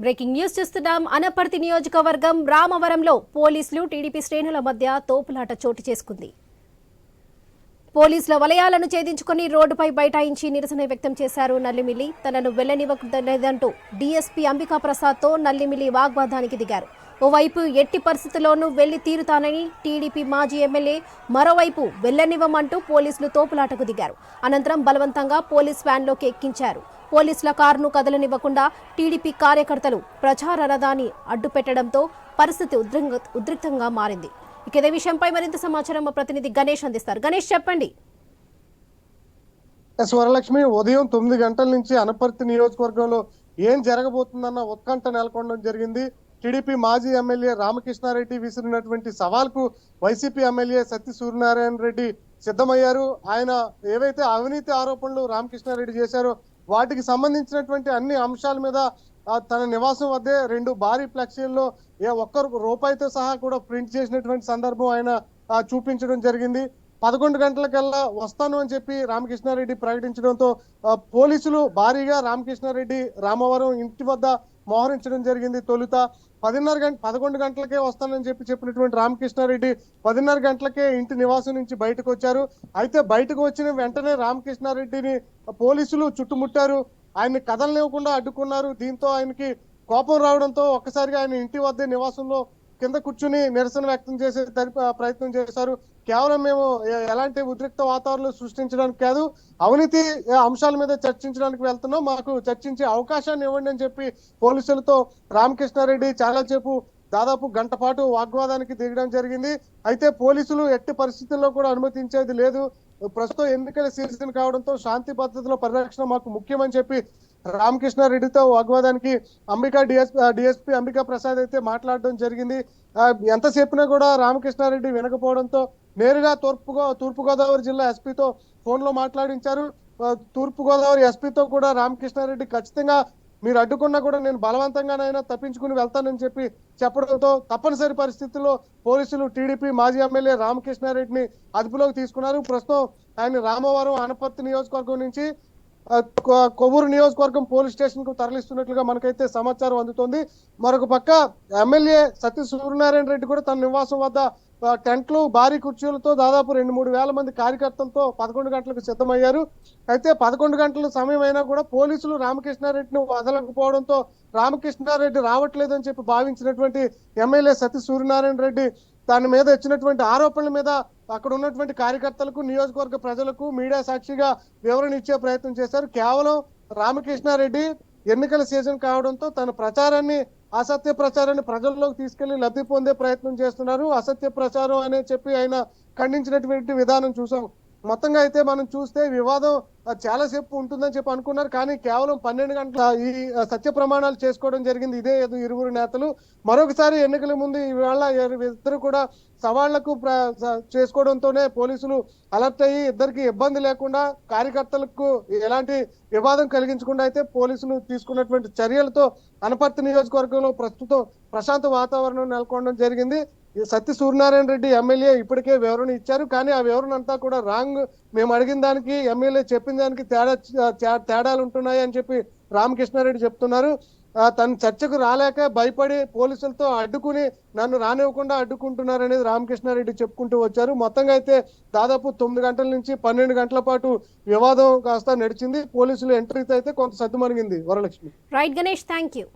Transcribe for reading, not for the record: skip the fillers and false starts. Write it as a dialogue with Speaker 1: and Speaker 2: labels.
Speaker 1: Breaking news చూస్తున్నాం. అనపర్తి నియోజకవర్గం రామవరంలో పోలీసులు టీడీపీ శ్రేణుల మధ్య తోపులాట చోటు చేసుకుంది. పోలీసుల వలయాలను ఛేదించుకుని రోడ్డుపై బైఠాయించి నిరసన వ్యక్తం చేశారు నల్లిమిల్లి. తనను వెళ్లనివ్వలేదంటూ డీఎస్పీ అంబికా ప్రసాద్తో నల్లిమిల్లి వాగ్వాదానికి దిగారు. ఓవైపు ఎట్టి పరిస్థితుల్లోనూ వెళ్లి తీరుతానని టీడీపీ మాజీ ఎమ్మెల్యే, మరోవైపు వెళ్లనివ్వమంటూ పోలీసులు తోపులాటకు దిగారు. అనంతరం బలవంతంగా పోలీస్ వ్యాన్లోకి ఎక్కించారు. పోలీసుల కారును కదలనివ్వకుండా టీడీపీ కార్యకర్తలు ప్రచార రథాన్ని అడ్డుపెట్టడంతో పరిస్థితి ఉద్రిక్తంగా మారింది. ఇదే విషయంపై మరింత సమాచారం మా ప్రతినిధి గణేష్ అందిస్తారు. గణేష్, చెప్పండి.
Speaker 2: వరలక్ష్మి, ఉదయం 9 గంటల నుంచి అనపర్తి నియోజకవర్గంలో ఏం జరగబోతుందన్న ఉత్కంఠ నెలకొనడం జరిగింది. టీడీపీ మాజీ ఎమ్మెల్యే రామకృష్ణారెడ్డి విసిరినటువంటి సవాల్కు వైసీపీ ఎమ్మెల్యే సత్తి సూర్యనారాయణ రెడ్డి సిద్ధమయ్యారు. ఆయన ఏవైతే అవినీతి ఆరోపణలు రామకృష్ణారెడ్డి చేశారో వాటికి సంబంధించినటువంటి అన్ని అంశాల మీద తన నివాసం వద్దే 2 భారీ ఫ్లెక్సీల్లో ఒక్క రూపాయితో సహా కూడా ప్రింట్ చేసినటువంటి సందర్భం ఆయన చూపించడం జరిగింది. 11 గంటలకల్లా వస్తాను అని చెప్పి రామకృష్ణారెడ్డి ప్రకటించడంతో పోలీసులు భారీగా రామకృష్ణారెడ్డి రామవరం ఇంటి వద్ద మోహరించడం జరిగింది. తొలుత 11 గంటలకే వస్తానని చెప్పినటువంటి రామకృష్ణారెడ్డి 10:30 గంటలకే ఇంటి నివాసం నుంచి బయటకు వచ్చారు. అయితే బయటకు వచ్చిన వెంటనే రామకృష్ణారెడ్డిని పోలీసులు చుట్టుముట్టారు. ఆయన్ని కదలనివ్వకుండా అడ్డుకున్నారు. దీంతో ఆయనకి కోపం రావడంతో ఒక్కసారిగా ఆయన ఇంటి వద్దే నివాసంలో కింద కూర్చుని నిరసన వ్యక్తం చేసే ప్రయత్నం చేశారు. కేవలం మేము ఎలాంటి ఉద్రిక్త వాతావరణం సృష్టించడానికి కాదు, అవినీతి అంశాల మీద చర్చించడానికి వెళ్తున్నాం, మాకు చర్చించే అవకాశాన్ని ఇవ్వండి అని చెప్పి పోలీసులతో రామకృష్ణారెడ్డి చాలాసేపు దాదాపు గంట పాటు వాగ్వాదానికి దిగడం జరిగింది. అయితే పోలీసులు ఎట్టి పరిస్థితుల్లో కూడా అనుమతించేది లేదు. ప్రస్తుతం ఎన్నికల సీజన్ కావడంతో శాంతి భద్రతల పరిరక్షణ మాకు ముఖ్యమని చెప్పి రామకృష్ణారెడ్డితో వాగ్వాదానికి డిఎస్పీ అంబికా ప్రసాద్ అయితే మాట్లాడడం జరిగింది. ఎంత చెప్పినా కూడా రామకృష్ణారెడ్డి వినకపోవడంతో నేరుగా తూర్పుగోదావరి జిల్లా ఎస్పీతో ఫోన్ లో మాట్లాడించారు. తూర్పుగోదావరి ఎస్పీతో కూడా రామకృష్ణారెడ్డి ఖచ్చితంగా మీరు అడ్డుకున్నా కూడా నేను బలవంతంగానైనా తప్పించుకుని వెళ్తానని చెప్పడంతో తప్పనిసరి పరిస్థితుల్లో పోలీసులు టీడీపీ మాజీ ఎమ్మెల్యే రామకృష్ణారెడ్డిని అదుపులోకి తీసుకున్నారు. ప్రస్తుతం ఆయన రామవరం అనపర్తి నియోజకవర్గం నుంచి కొవ్వూరు నియోజకవర్గం పోలీస్ స్టేషన్ కు తరలిస్తున్నట్లుగా మనకైతే సమాచారం అందుతోంది. మరొక పక్క ఎమ్మెల్యే సత్య సూర్యనారాయణ రెడ్డి కూడా తన నివాసం వద్ద టెంట్లు, భారీ కుర్చీలతో దాదాపు 2-3 వేల మంది కార్యకర్తలతో 11 గంటలకు సిద్ధమయ్యారు. అయితే 11 గంటల సమయం అయినా కూడా పోలీసులు రామకృష్ణారెడ్డిని వదలకపోవడంతో రామకృష్ణారెడ్డి రావట్లేదు అని చెప్పి భావించినటువంటి ఎమ్మెల్యే సత్య సూర్యనారాయణ రెడ్డి దాని మీద వచ్చినటువంటి ఆరోపణల మీద అక్కడ ఉన్నటువంటి కార్యకర్తలకు, నియోజకవర్గ ప్రజలకు మీడియా సాక్షిగా వివరణ ఇచ్చే ప్రయత్నం చేశారు. కేవలం రామకృష్ణారెడ్డి ఎన్నికల సీజన్ కావడంతో తన ప్రచారాన్ని, అసత్య ప్రచారాన్ని ప్రజల్లోకి తీసుకెళ్లి లబ్ధి పొందే ప్రయత్నం చేస్తున్నారు. అసత్య ప్రచారం అనే చెప్పి ఆయన ఖండించినటువంటి విధానం చూసాం. మొత్తంగా అయితే మనం చూస్తే వివాదం చాలాసేపు ఉంటుందని చెప్పి అనుకున్నారు. కానీ కేవలం 12 గంటల ఈ సత్య ప్రమాణాలు చేసుకోవడం జరిగింది ఇదే ఇరువురు నేతలు. మరొకసారి ఎన్నికల ముందు ఇవాళ ఇద్దరు కూడా సవాళ్లకు చేసుకోవడంతోనే పోలీసులు అలర్ట్ అయ్యి ఇద్దరికి ఇబ్బంది లేకుండా, కార్యకర్తలకు ఎలాంటి వివాదం కలిగించకుండా అయితే పోలీసులు తీసుకున్నటువంటి చర్యలతో అనపర్తి నియోజకవర్గంలో ప్రస్తుతం ప్రశాంత వాతావరణం నెలకొనడం జరిగింది. సత్య సూర్యనారాయణ రెడ్డి ఎమ్మెల్యే ఇప్పటికే వివరణ ఇచ్చారు. కానీ ఆ వివరణ అంతా కూడా రాంగ్, మేము అడిగిన దానికి ఎమ్మెల్యే చెప్పిన దానికి తేడాలు ఉంటున్నాయి అని చెప్పి రామకృష్ణారెడ్డి చెప్తున్నారు. తను చర్చకు రాలేక భయపడి పోలీసులతో అడ్డుకుని నన్ను రానివ్వకుండా అడ్డుకుంటున్నారు అనేది రామకృష్ణారెడ్డి చెప్పుకుంటూ వచ్చారు. మొత్తంగా అయితే దాదాపు 9 గంటల నుంచి 12 గంటల పాటు వివాదం కాస్త నడిచింది. పోలీసులు ఎంట్రీతో అయితే కొంత సద్దుమణిగింది. Varalakshmi.
Speaker 1: Right Ganesh, thank you.